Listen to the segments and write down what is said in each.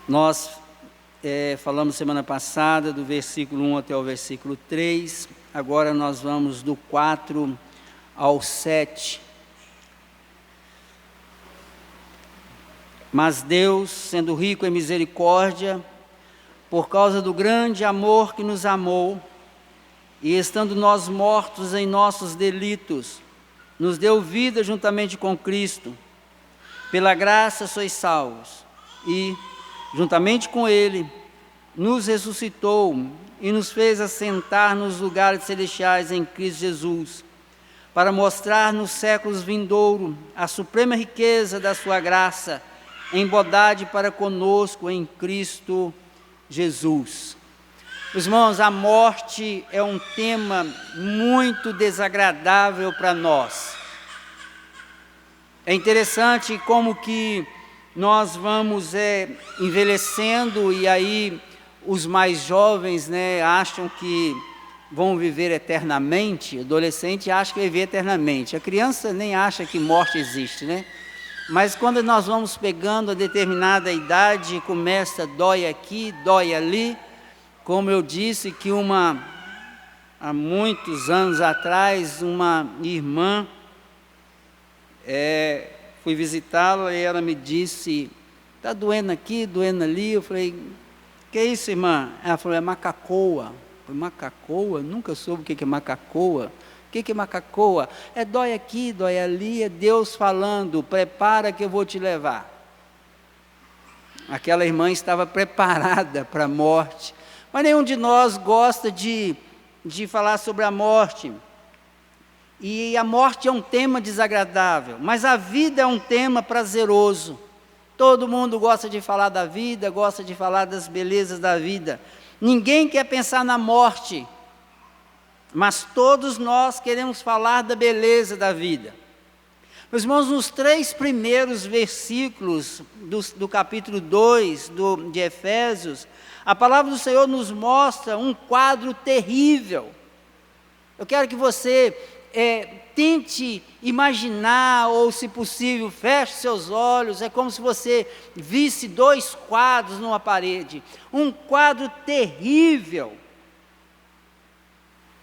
Nós falamos semana passada do versículo 1 até o versículo 3, agora nós vamos do 4 ao 7. Mas Deus, sendo rico em misericórdia, por causa do grande amor que nos amou, e estando nós mortos em nossos delitos, nos deu vida juntamente com Cristo. Pela graça sois salvos, e, juntamente com Ele, nos ressuscitou e nos fez assentar nos lugares celestiais em Cristo Jesus, para mostrar nos séculos vindouros a suprema riqueza da sua graça, em bondade para conosco em Cristo Jesus. Irmãos, a morte é um tema muito desagradável para nós. É interessante como que nós vamos envelhecendo e aí os mais jovens acham que vão viver eternamente, o adolescente acha que vai viver eternamente, a criança nem acha que morte existe, Mas quando nós vamos pegando a determinada idade, começa, dói aqui, dói ali. Como eu disse que há muitos anos atrás, uma irmã, fui visitá-la e ela me disse, está doendo aqui, doendo ali. Eu falei, que é isso, irmã? Ela falou, é macacoa. Eu falei, macacoa? Nunca soube o que é macacoa. O que é macacoa? É dói aqui, dói ali, é Deus falando, prepara que eu vou te levar. Aquela irmã estava preparada para a morte, mas nenhum de nós gosta de falar sobre a morte. E a morte é um tema desagradável, mas a vida é um tema prazeroso. Todo mundo gosta de falar da vida, gosta de falar das belezas da vida. Ninguém quer pensar na morte, mas todos nós queremos falar da beleza da vida. Meus irmãos, nos 3 primeiros versículos do capítulo 2 de Efésios, a palavra do Senhor nos mostra um quadro terrível. Eu quero que você tente imaginar, ou se possível, feche seus olhos, é como se você visse 2 quadros numa parede. Um quadro terrível,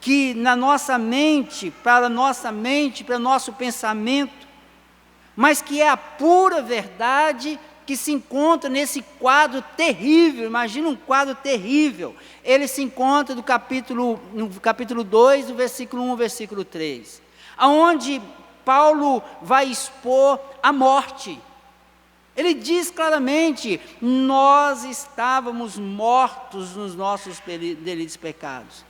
que na nossa mente, para nosso pensamento, mas que é a pura verdade que se encontra nesse quadro terrível. Imagina um quadro terrível. Ele se encontra no capítulo 2, do versículo 1 ao versículo 3, aonde Paulo vai expor a morte. Ele diz claramente, nós estávamos mortos nos nossos delitos e pecados.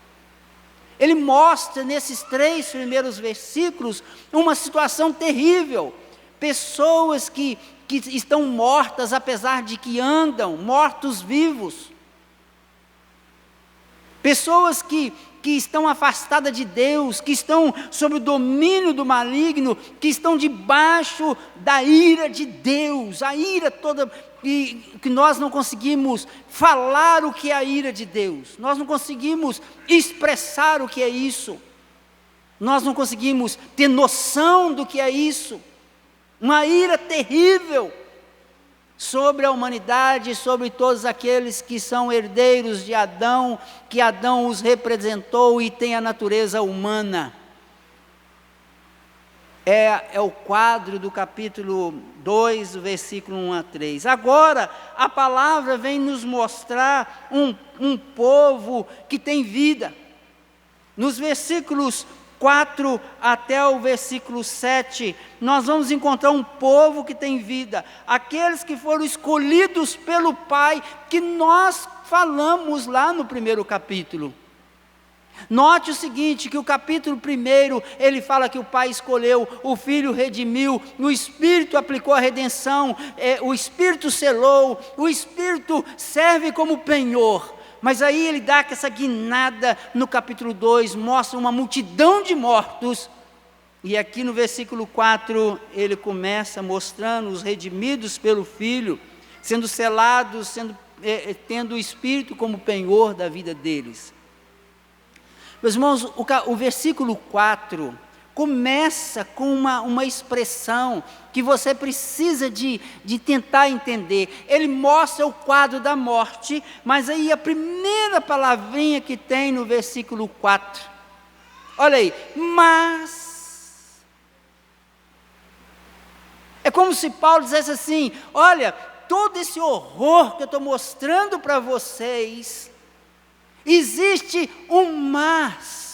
Ele mostra nesses 3 primeiros versículos uma situação terrível. Pessoas que estão mortas, apesar de que andam, mortos vivos. Pessoas que estão afastadas de Deus, que estão sob o domínio do maligno, que estão debaixo da ira de Deus, a ira toda, que nós não conseguimos falar o que é a ira de Deus, nós não conseguimos expressar o que é isso, nós não conseguimos ter noção do que é isso. Uma ira terrível sobre a humanidade, sobre todos aqueles que são herdeiros de Adão, que Adão os representou e tem a natureza humana. É o quadro do capítulo 2, do versículo 1 a 3. Agora, a palavra vem nos mostrar um povo que tem vida. Nos versículos 4 até o versículo 7, nós vamos encontrar um povo que tem vida, aqueles que foram escolhidos pelo Pai, que nós falamos lá no primeiro capítulo. Note o seguinte, que o capítulo 1, ele fala que o Pai escolheu, o Filho redimiu, o Espírito aplicou a redenção, o Espírito selou, o Espírito serve como penhor. Mas aí ele dá essa guinada no capítulo 2, mostra uma multidão de mortos, e aqui no versículo 4, ele começa mostrando os redimidos pelo Filho, sendo selados, tendo o Espírito como penhor da vida deles. Meus irmãos, o versículo 4 começa com uma expressão que você precisa de tentar entender. Ele mostra o quadro da morte, mas aí a primeira palavrinha que tem no versículo 4, olha aí, mas, é como se Paulo dissesse assim, olha, todo esse horror que eu estou mostrando para vocês, existe um mas,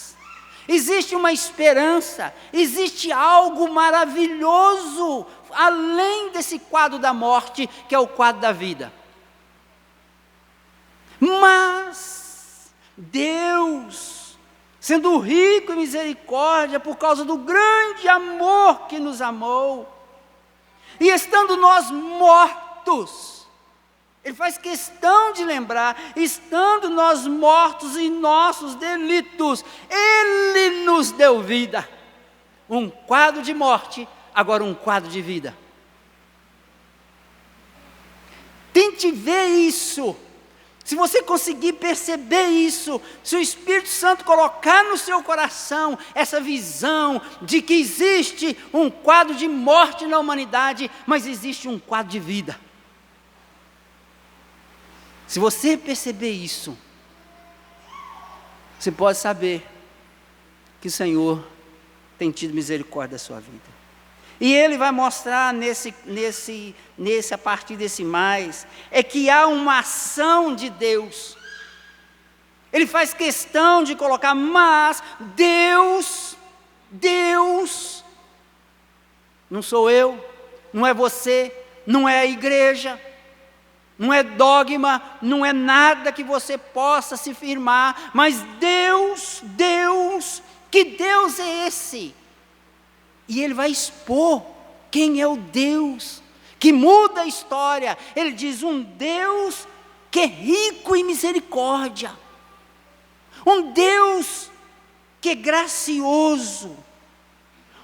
existe uma esperança, existe algo maravilhoso, além desse quadro da morte, que é o quadro da vida. Mas, Deus, sendo rico em misericórdia, por causa do grande amor que nos amou, e estando nós mortos, Ele faz questão de lembrar, estando nós mortos em nossos delitos, Ele nos deu vida. Um quadro de morte, agora um quadro de vida. Tente ver isso. Se você conseguir perceber isso, se o Espírito Santo colocar no seu coração essa visão de que existe um quadro de morte na humanidade, mas existe um quadro de vida. Se você perceber isso, você pode saber que o Senhor tem tido misericórdia da sua vida. E Ele vai mostrar a partir desse mais, é que há uma ação de Deus. Ele faz questão de colocar, mas Deus, não sou eu, não é você, não é a igreja, não é dogma, não é nada que você possa se firmar, mas Deus, que Deus é esse? E Ele vai expor quem é o Deus que muda a história. Ele diz, um Deus que é rico em misericórdia, um Deus que é gracioso,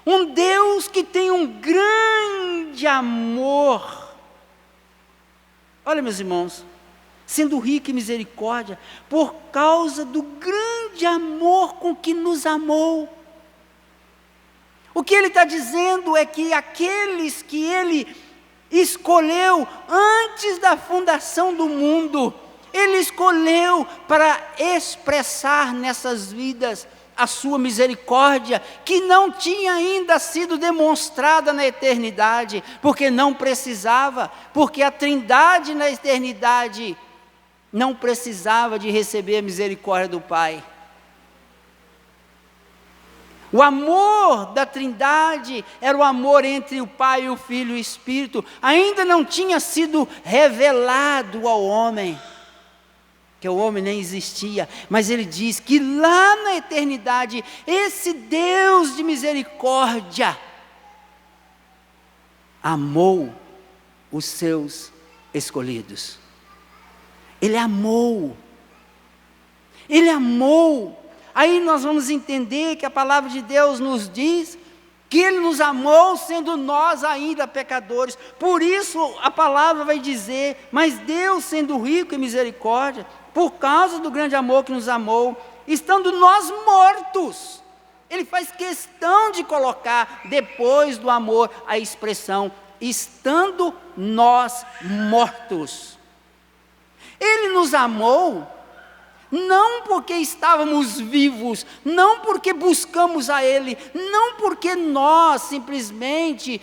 um Deus que tem um grande amor. Olha, meus irmãos, sendo rico em misericórdia, por causa do grande amor com que nos amou. O que Ele está dizendo é que aqueles que Ele escolheu antes da fundação do mundo, Ele escolheu para expressar nessas vidas a sua misericórdia, que não tinha ainda sido demonstrada na eternidade, porque não precisava, porque a Trindade na eternidade não precisava de receber a misericórdia do Pai. O amor da Trindade era o amor entre o Pai, o Filho e o Espírito, ainda não tinha sido revelado ao homem, que o homem nem existia, mas Ele diz que lá na eternidade, esse Deus de misericórdia amou os seus escolhidos. Ele amou. Aí nós vamos entender que a palavra de Deus nos diz que Ele nos amou sendo nós ainda pecadores. Por isso a palavra vai dizer, mas Deus sendo rico em misericórdia, por causa do grande amor que nos amou, estando nós mortos. Ele faz questão de colocar depois do amor a expressão, estando nós mortos. Ele nos amou não porque estávamos vivos, não porque buscamos a Ele, não porque nós simplesmente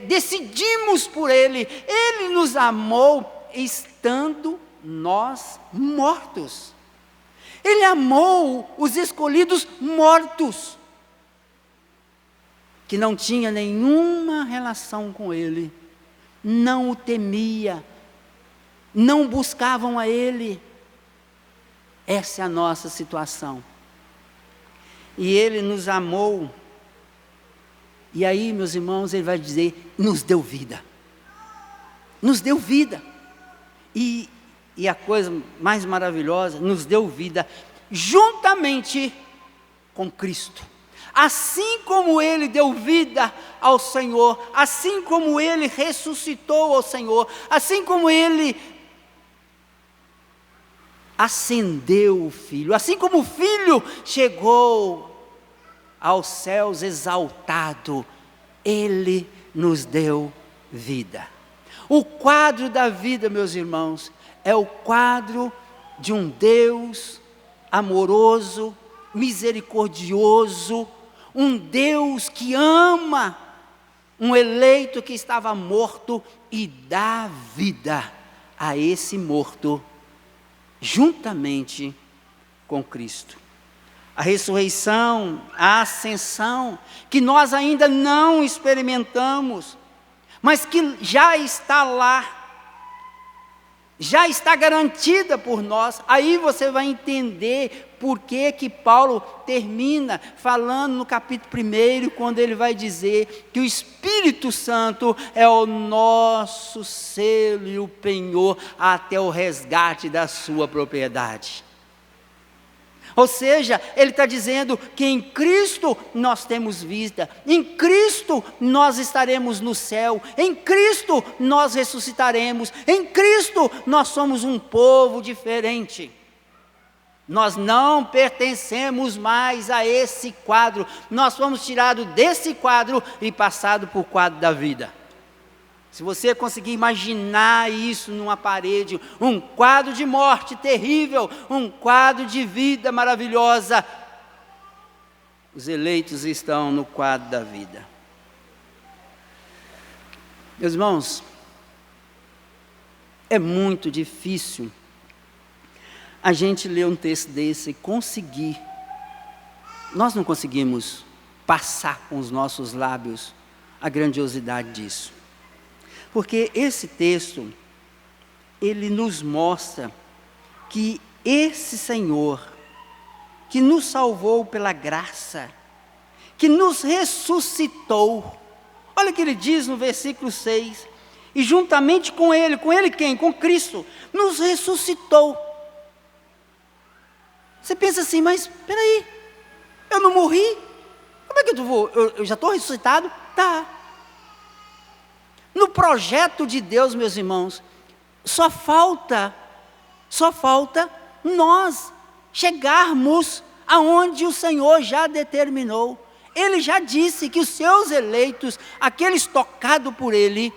decidimos por Ele. Ele nos amou estando nós mortos. Ele amou os escolhidos mortos, que não tinha nenhuma relação com Ele, não o temia, não buscavam a Ele. Essa é a nossa situação. E Ele nos amou. E aí, meus irmãos, Ele vai dizer, nos deu vida. Nos deu vida. E a coisa mais maravilhosa, nos deu vida juntamente com Cristo. Assim como Ele deu vida ao Senhor, assim como Ele ressuscitou ao Senhor, assim como Ele acendeu o Filho, assim como o Filho chegou aos céus exaltado, Ele nos deu vida. O quadro da vida, meus irmãos, é o quadro de um Deus amoroso, misericordioso, um Deus que ama um eleito que estava morto e dá vida a esse morto, juntamente com Cristo. A ressurreição, a ascensão, que nós ainda não experimentamos, mas que já está lá, já está garantida por nós. Aí você vai entender por que Paulo termina falando no capítulo 1, quando ele vai dizer que o Espírito Santo é o nosso selo e o penhor até o resgate da sua propriedade. Ou seja, ele está dizendo que em Cristo nós temos vida, em Cristo nós estaremos no céu, em Cristo nós ressuscitaremos, em Cristo nós somos um povo diferente. Nós não pertencemos mais a esse quadro, nós fomos tirados desse quadro e passados para o quadro da vida. Se você conseguir imaginar isso numa parede, um quadro de morte terrível, um quadro de vida maravilhosa, os eleitos estão no quadro da vida. Meus irmãos, é muito difícil a gente ler um texto desse e conseguir, nós não conseguimos passar com os nossos lábios a grandiosidade disso. Porque esse texto, ele nos mostra que esse Senhor, que nos salvou pela graça, que nos ressuscitou, olha o que ele diz no versículo 6, e juntamente com ele quem? Com Cristo, nos ressuscitou. Você pensa assim, mas espera aí, eu não morri? Como é que eu já estou ressuscitado? Tá. No projeto de Deus, meus irmãos, só falta nós chegarmos aonde o Senhor já determinou. Ele já disse que os seus eleitos, aqueles tocados por Ele,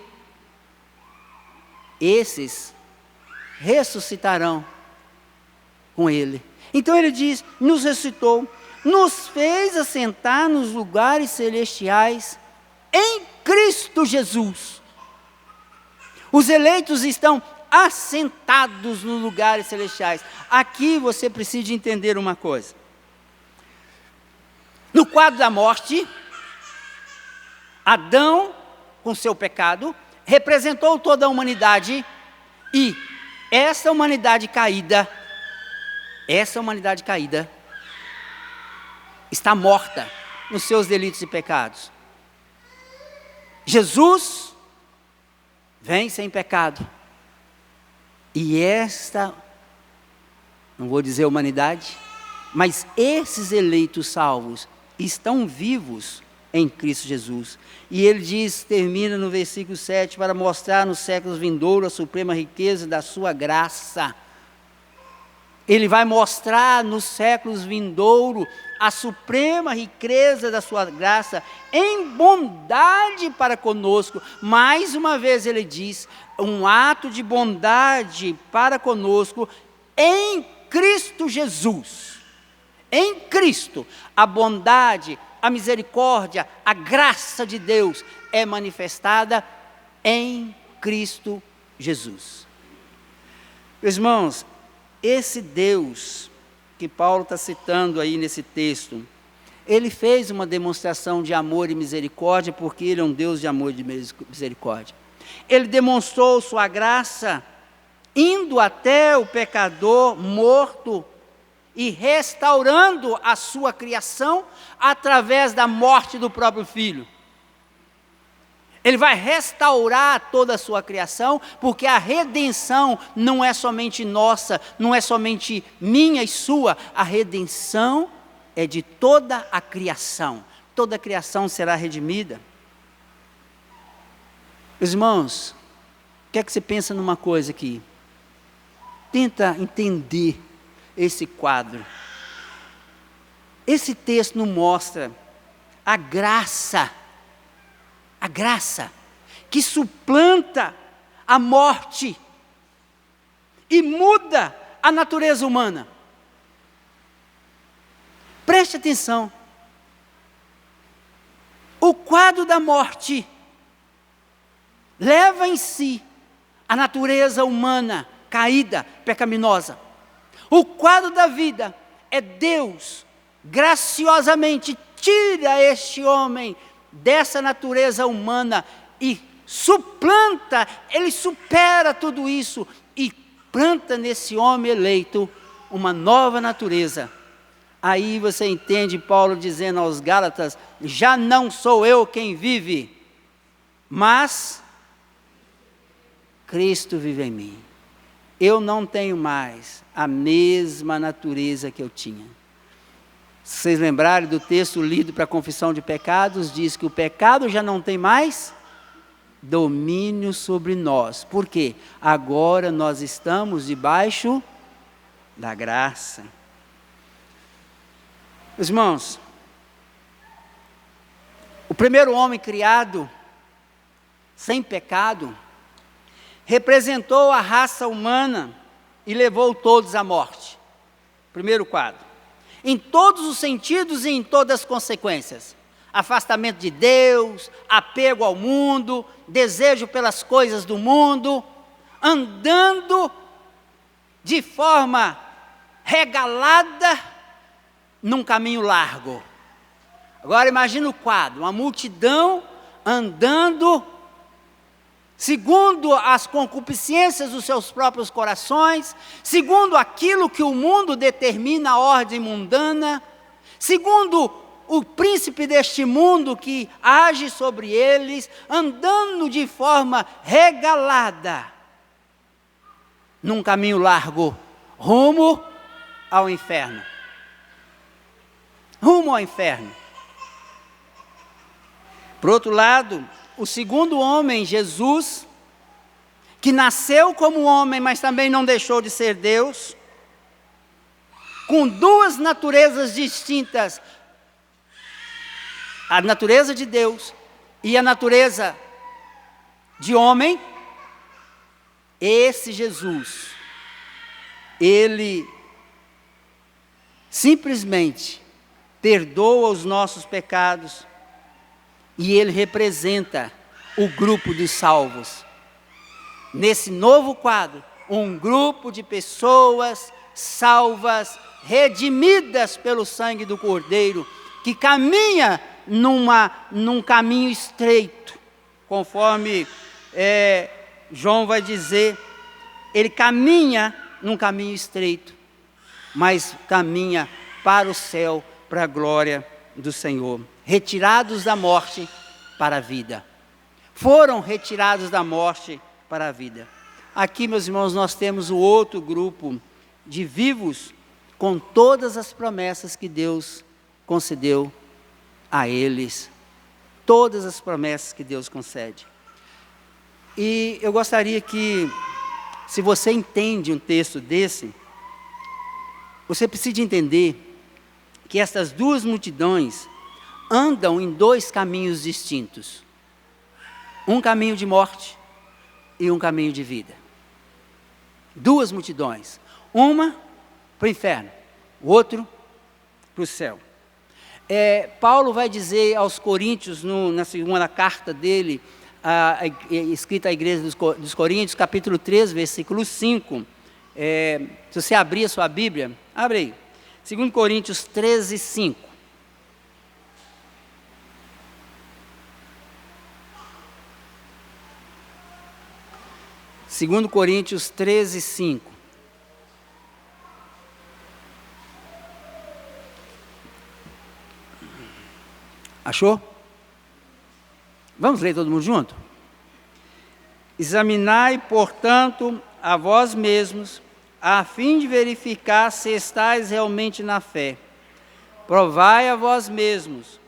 esses ressuscitarão com Ele. Então Ele diz, nos ressuscitou, nos fez assentar nos lugares celestiais em Cristo Jesus. Os eleitos estão assentados nos lugares celestiais. Aqui você precisa entender uma coisa. No quadro da morte, Adão, com seu pecado, representou toda a humanidade, e essa humanidade caída está morta nos seus delitos e pecados. Jesus vem sem pecado, e esta, não vou dizer humanidade, mas esses eleitos salvos estão vivos em Cristo Jesus. E ele diz, termina no versículo 7, para mostrar nos séculos vindouros a suprema riqueza da sua graça. Ele vai mostrar nos séculos vindouros a suprema riqueza da sua graça em bondade para conosco. Mais uma vez ele diz, um ato de bondade para conosco em Cristo Jesus. Em Cristo, a bondade, a misericórdia, a graça de Deus é manifestada em Cristo Jesus. Meus irmãos, esse Deus que Paulo está citando aí nesse texto, ele fez uma demonstração de amor e misericórdia, porque ele é um Deus de amor e de misericórdia. Ele demonstrou sua graça, indo até o pecador morto e restaurando a sua criação através da morte do próprio Filho. Ele vai restaurar toda a sua criação, porque a redenção não é somente nossa, não é somente minha e sua, a redenção é de toda a criação será redimida. Meus irmãos, quer que você pense numa coisa aqui, tenta entender esse quadro. Esse texto nos mostra a graça que suplanta a morte e muda a natureza humana. Preste atenção. O quadro da morte leva em si a natureza humana caída, pecaminosa. O quadro da vida é Deus graciosamente tira este homem dessa natureza humana e suplanta, ele supera tudo isso e planta nesse homem eleito uma nova natureza. Aí você entende Paulo dizendo aos Gálatas: já não sou eu quem vive, mas Cristo vive em mim. Eu não tenho mais a mesma natureza que eu tinha. Se vocês lembrarem do texto lido para a confissão de pecados, diz que o pecado já não tem mais domínio sobre nós. Por quê? Agora nós estamos debaixo da graça. Meus irmãos, o primeiro homem criado sem pecado representou a raça humana e levou todos à morte. Primeiro quadro. Em todos os sentidos e em todas as consequências. Afastamento de Deus, apego ao mundo, desejo pelas coisas do mundo, andando de forma regalada num caminho largo. Agora imagina o quadro, uma multidão andando segundo as concupiscências dos seus próprios corações, segundo aquilo que o mundo determina a ordem mundana, segundo o príncipe deste mundo que age sobre eles, andando de forma regalada, num caminho largo, rumo ao inferno. Rumo ao inferno. Por outro lado, o segundo homem, Jesus, que nasceu como homem, mas também não deixou de ser Deus, com duas naturezas distintas, a natureza de Deus e a natureza de homem, esse Jesus, ele simplesmente perdoa os nossos pecados e ele representa o grupo dos salvos. Nesse novo quadro, um grupo de pessoas salvas, redimidas pelo sangue do Cordeiro, que caminha num caminho estreito, conforme João vai dizer, ele caminha num caminho estreito, mas caminha para o céu, para a glória do Senhor. Retirados da morte para a vida. Foram retirados da morte para a vida. Aqui, meus irmãos, nós temos o outro grupo de vivos, com todas as promessas que Deus concedeu a eles. Todas as promessas que Deus concede. E eu gostaria que, se você entende um texto desse, você precisa entender que essas duas multidões andam em dois caminhos distintos. Um caminho de morte e um caminho de vida. Duas multidões. Uma para o inferno, o outro para o céu. Paulo vai dizer aos Coríntios, na segunda carta dele, escrita à igreja dos Coríntios, capítulo 3, versículo 5. Se você abrir a sua Bíblia, abre aí. 2 Coríntios 13, 5. Segundo Coríntios 13, 5. Achou? Vamos ler todo mundo junto? Examinai, portanto, a vós mesmos, a fim de verificar se estáis realmente na fé. Provai a vós mesmos,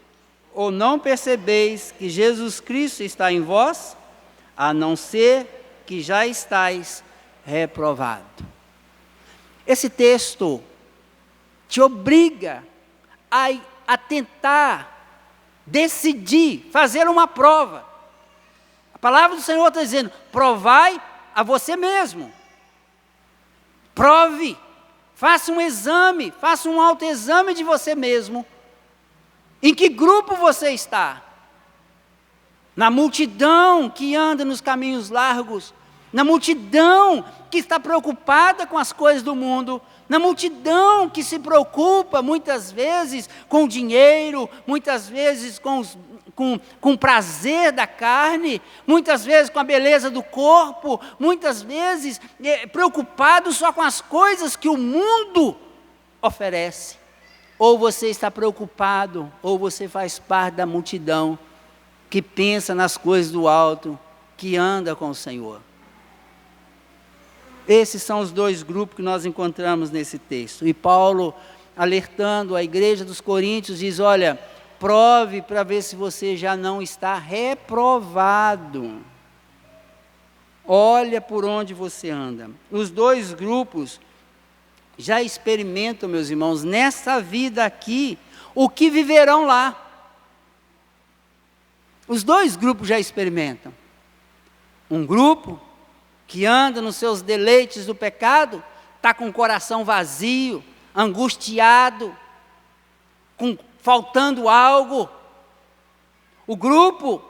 ou não percebeis que Jesus Cristo está em vós, a não ser que já estáis reprovado. Esse texto te obriga a tentar decidir, fazer uma prova. A palavra do Senhor está dizendo: provai a você mesmo. Prove, faça um exame, faça um autoexame de você mesmo. Em que grupo você está? Na multidão que anda nos caminhos largos, na multidão que está preocupada com as coisas do mundo, na multidão que se preocupa muitas vezes com o dinheiro, muitas vezes com o prazer da carne, muitas vezes com a beleza do corpo, muitas vezes preocupado só com as coisas que o mundo oferece. Ou você está preocupado, ou você faz parte da multidão que pensa nas coisas do alto, que anda com o Senhor. Esses são os dois grupos que nós encontramos nesse texto. E Paulo, alertando a igreja dos Coríntios, diz: olha, prove para ver se você já não está reprovado. Olha por onde você anda. Os dois grupos já experimentam, meus irmãos, nessa vida aqui, o que viverão lá. Os dois grupos já experimentam. Um grupo que anda nos seus deleites do pecado, está com o coração vazio, angustiado, faltando algo. O grupo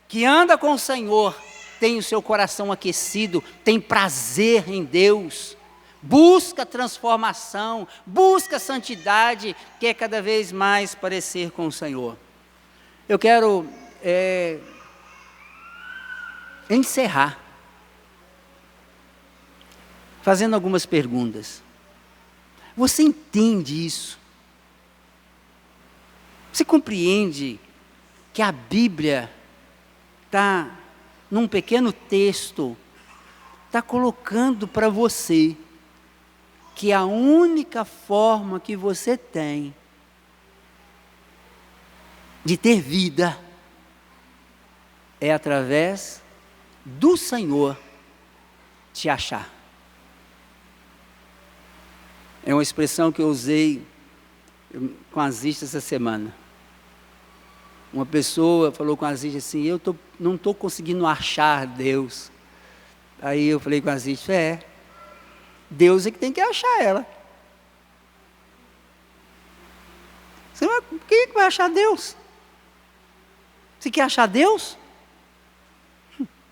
que anda com o Senhor tem o seu coração aquecido, tem prazer em Deus, busca transformação, busca santidade, quer cada vez mais parecer com o Senhor. Eu quero encerrar fazendo algumas perguntas. Você entende isso? Você compreende que a Bíblia está, num pequeno texto, está colocando para você que a única forma que você tem de ter vida é através do Senhor te achar. É uma expressão que eu usei com a Zista essa semana. Uma pessoa falou com a Zista assim: não estou conseguindo achar Deus. Aí eu falei com a Zista: Deus é que tem que achar ela. Quem é que vai achar Deus? Você quer achar Deus?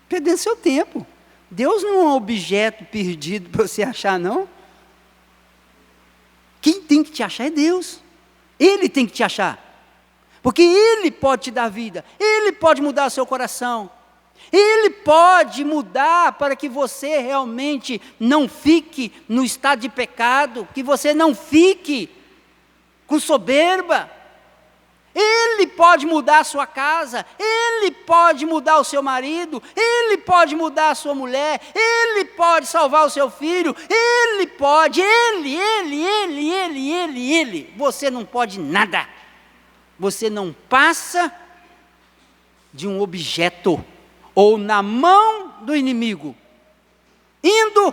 Perdendo seu tempo. Deus não é um objeto perdido para você achar, não. Quem tem que te achar é Deus. Ele tem que te achar. Porque Ele pode te dar vida. Ele pode mudar o seu coração. Ele pode mudar para que você realmente não fique no estado de pecado. Que você não fique com soberba. Ele pode mudar a sua casa, Ele pode mudar o seu marido, Ele pode mudar a sua mulher, Ele pode salvar o seu filho, Ele pode, Ele. Você não pode nada. Você não passa de um objeto, ou na mão do inimigo, indo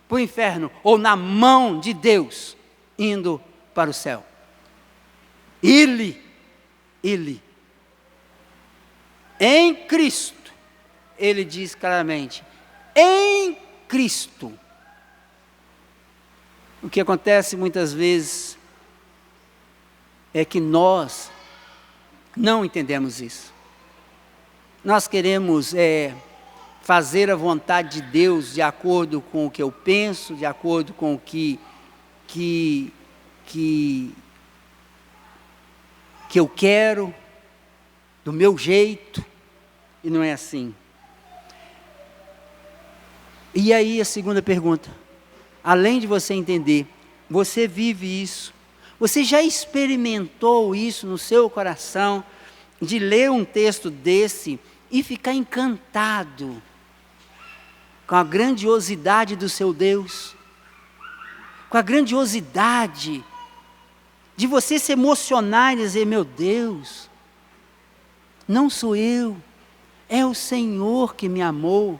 para o inferno, ou na mão de Deus, indo para o céu. Ele, em Cristo, ele diz claramente, em Cristo. O que acontece muitas vezes é que nós não entendemos isso. Nós queremos fazer a vontade de Deus de acordo com o que eu penso, de acordo com o que eu quero, do meu jeito, e não é assim. E aí a segunda pergunta, além de você entender, você vive isso, você já experimentou isso no seu coração, de ler um texto desse e ficar encantado com a grandiosidade do seu Deus, com a grandiosidade de você se emocionar e dizer: meu Deus, não sou eu, é o Senhor que me amou.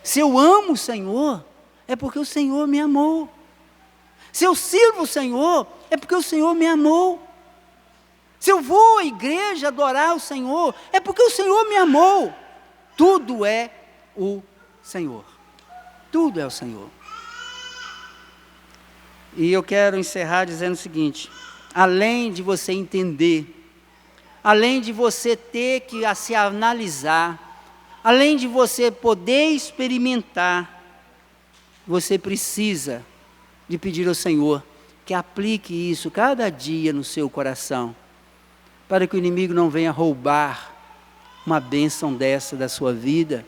Se eu amo o Senhor, é porque o Senhor me amou. Se eu sirvo o Senhor, é porque o Senhor me amou. Se eu vou à igreja adorar o Senhor, é porque o Senhor me amou. Tudo é o Senhor. Tudo é o Senhor. E eu quero encerrar dizendo o seguinte: além de você entender, além de você ter que se analisar, além de você poder experimentar, você precisa de pedir ao Senhor que aplique isso cada dia no seu coração, para que o inimigo não venha roubar uma bênção dessa da sua vida,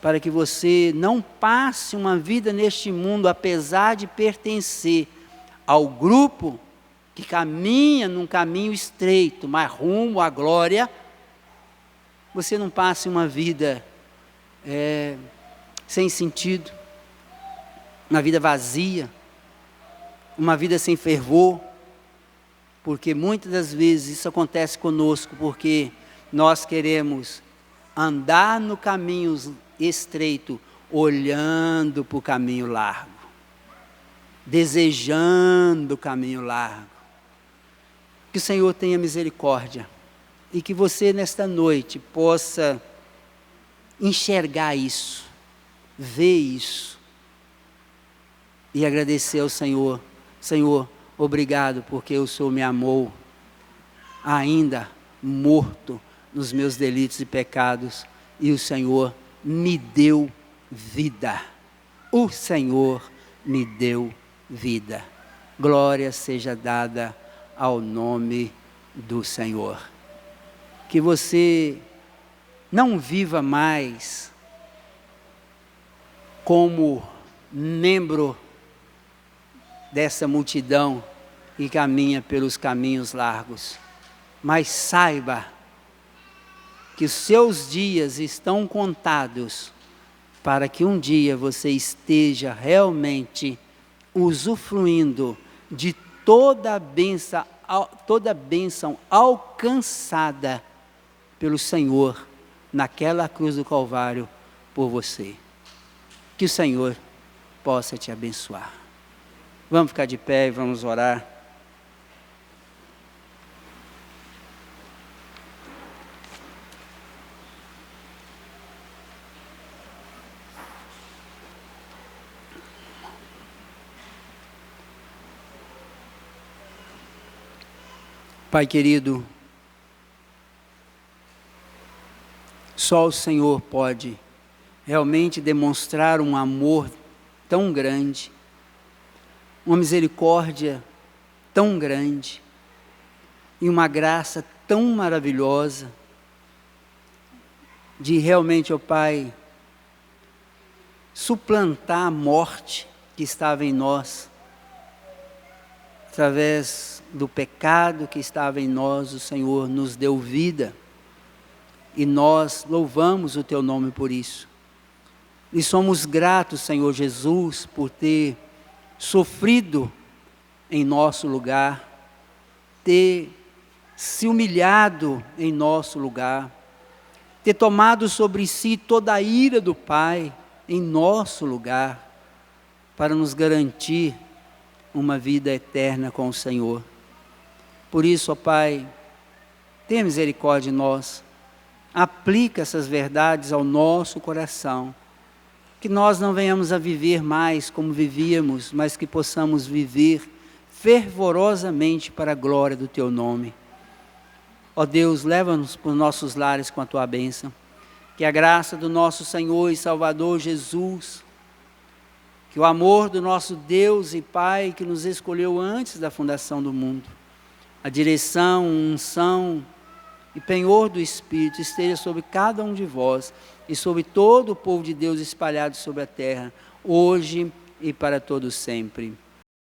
para que você não passe uma vida neste mundo, apesar de pertencer ao grupo que caminha num caminho estreito, mas rumo à glória, você não passe uma vida sem sentido, uma vida vazia, uma vida sem fervor, porque muitas das vezes isso acontece conosco, porque nós queremos andar no caminho estreito, olhando para o caminho largo, desejando o caminho largo. Que o Senhor tenha misericórdia e que você nesta noite possa enxergar isso, ver isso e agradecer ao Senhor. Senhor, obrigado porque o Senhor me amou, ainda morto nos meus delitos e pecados, e o Senhor me deu vida. O Senhor me deu vida. Glória seja dada ao nome do Senhor. Que você não viva mais como membro dessa multidão que caminha pelos caminhos largos, mas saiba que os seus dias estão contados para que um dia você esteja realmente usufruindo de toda a bênção alcançada pelo Senhor naquela cruz do Calvário por você. Que o Senhor possa te abençoar. Vamos ficar de pé e vamos orar. Pai querido, só o Senhor pode realmente demonstrar um amor tão grande, uma misericórdia tão grande e uma graça tão maravilhosa de realmente, ó Pai, suplantar a morte que estava em nós, através do pecado que estava em nós, o Senhor nos deu vida, e nós louvamos o Teu nome por isso. E somos gratos, Senhor Jesus, por ter sofrido em nosso lugar, ter se humilhado em nosso lugar, ter tomado sobre si toda a ira do Pai em nosso lugar, para nos garantir uma vida eterna com o Senhor. Por isso, ó Pai, tenha misericórdia de nós, aplica essas verdades ao nosso coração, que nós não venhamos a viver mais como vivíamos, mas que possamos viver fervorosamente para a glória do Teu nome. Ó Deus, leva-nos para os nossos lares com a Tua bênção, que a graça do nosso Senhor e Salvador Jesus, que o amor do nosso Deus e Pai, que nos escolheu antes da fundação do mundo, a direção, unção e penhor do Espírito esteja sobre cada um de vós e sobre todo o povo de Deus espalhado sobre a terra, hoje e para todo sempre.